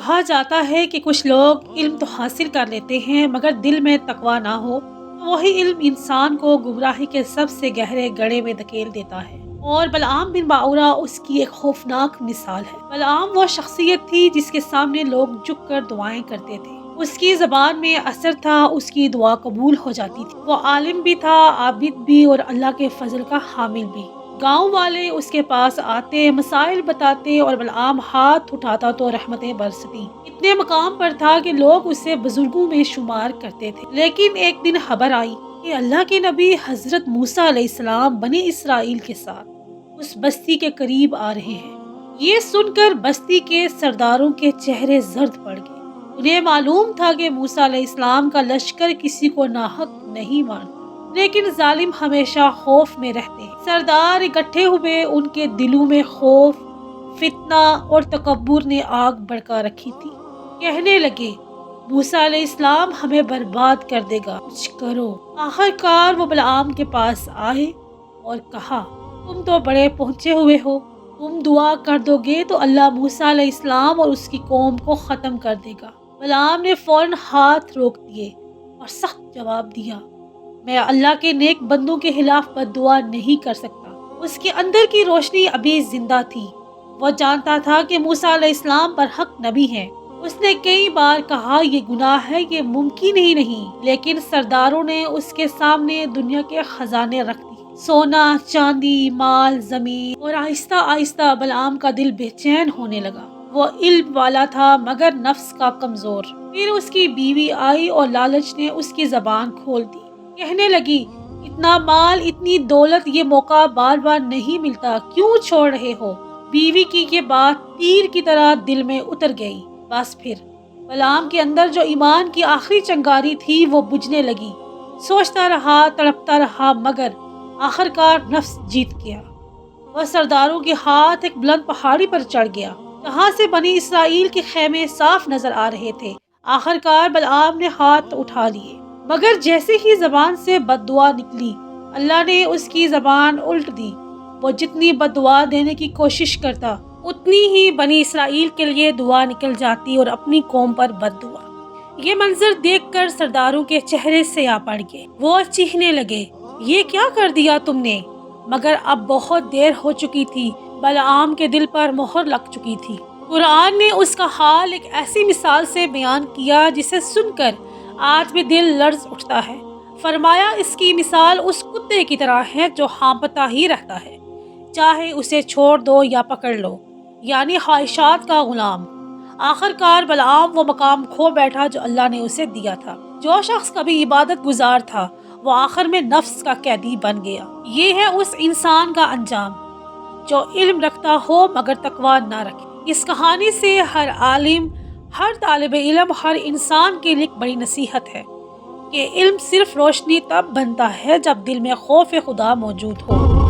کہا جاتا ہے کہ کچھ لوگ علم تو حاصل کر لیتے ہیں مگر دل میں تقویٰ نہ ہو تو وہی علم انسان کو گمراہی کے سب سے گہرے گڑھے میں دھکیل دیتا ہے، اور بلعام بن باورا اس کی ایک خوفناک مثال ہے۔ بلعام وہ شخصیت تھی جس کے سامنے لوگ جھک کر دعائیں کرتے تھے، اس کی زبان میں اثر تھا، اس کی دعا قبول ہو جاتی تھی۔ وہ عالم بھی تھا، عابد بھی، اور اللہ کے فضل کا حامل بھی۔ گاؤں والے اس کے پاس آتے، مسائل بتاتے، اور بلعام ہاتھ اٹھاتا تو رحمتیں برستی۔ اتنے مقام پر تھا کہ لوگ اسے بزرگوں میں شمار کرتے تھے۔ لیکن ایک دن خبر آئی کہ اللہ کے نبی حضرت موسیٰ علیہ السلام بنی اسرائیل کے ساتھ اس بستی کے قریب آ رہے ہیں۔ یہ سن کر بستی کے سرداروں کے چہرے زرد پڑ گئے۔ انہیں معلوم تھا کہ موسیٰ علیہ السلام کا لشکر کسی کو ناحق نہیں مارتا، لیکن ظالم ہمیشہ خوف میں رہتے ہیں۔ سردار اکٹھے ہوئے، ان کے دلوں میں خوف، فتنہ اور تکبر نے آگ بھڑکا رکھی تھی۔ کہنے لگے، موسیٰ علیہ السلام ہمیں برباد کر دے گا، کچھ کرو۔ آخرکار وہ بلعام کے پاس آئے اور کہا، تم تو بڑے پہنچے ہوئے ہو، تم دعا کر دو گے تو اللہ موسیٰ علیہ السلام اور اس کی قوم کو ختم کر دے گا۔ بلعام نے فوراً ہاتھ روک دیے اور سخت جواب دیا، میں اللہ کے نیک بندوں کے خلاف بد دعا نہیں کر سکتا۔ اس کے اندر کی روشنی ابھی زندہ تھی، وہ جانتا تھا کہ موسیٰ علیہ السلام برحق نبی ہیں۔ اس نے کئی بار کہا یہ گناہ ہے، یہ ممکن ہی نہیں، لیکن سرداروں نے اس کے سامنے دنیا کے خزانے رکھ دیے، سونا، چاندی، مال، زمین، اور آہستہ آہستہ بلعام کا دل بے چین ہونے لگا۔ وہ علم والا تھا مگر نفس کا کمزور۔ پھر اس کی بیوی آئی اور لالچ نے اس کی زبان کھول دی۔ کہنے لگی، اتنا مال، اتنی دولت، یہ موقع بار بار نہیں ملتا، کیوں چھوڑ رہے ہو؟ بیوی کی یہ بات تیر کی طرح دل میں اتر گئی۔ بس پھر بلعام کے اندر جو ایمان کی آخری چنگاری تھی وہ بجھنے لگی۔ سوچتا رہا، تڑپتا رہا، مگر آخرکار نفس جیت گیا۔ وہ سرداروں کے ہاتھ ایک بلند پہاڑی پر چڑھ گیا جہاں سے بنی اسرائیل کے خیمے صاف نظر آ رہے تھے۔ آخرکار بلعام نے ہاتھ اٹھا لیے، مگر جیسے ہی زبان سے بد دعا نکلی، اللہ نے اس کی زبان الٹ دی۔ وہ جتنی بد دعا دینے کی کوشش کرتا، اتنی ہی بنی اسرائیل کے لیے دعا نکل جاتی اور اپنی قوم پر بد دعا۔ یہ منظر دیکھ کر سرداروں کے چہرے سیاہ پڑ گئے۔ وہ چیخنے لگے، یہ کیا کر دیا تم نے؟ مگر اب بہت دیر ہو چکی تھی، بلعام کے دل پر مہر لگ چکی تھی۔ قرآن نے اس کا حال ایک ایسی مثال سے بیان کیا جسے سن کر آج بھی دل لرز اٹھتا ہے۔ فرمایا، اس کی مثال اس کتے کی طرح ہے جو ہانپتا ہی رہتا ہے، چاہے اسے چھوڑ دو یا پکڑ لو، یعنی خواہشات کا غلام۔ آخرکار بلعام وہ مقام کھو بیٹھا جو اللہ نے اسے دیا تھا۔ جو شخص کبھی عبادت گزار تھا وہ آخر میں نفس کا قیدی بن گیا۔ یہ ہے اس انسان کا انجام جو علم رکھتا ہو مگر تقویٰ نہ رکھے۔ اس کہانی سے ہر عالم، ہر طالب علم، ہر انسان کے لیے ایک بڑی نصیحت ہے کہ علم صرف روشنی تب بنتا ہے جب دل میں خوف خدا موجود ہو۔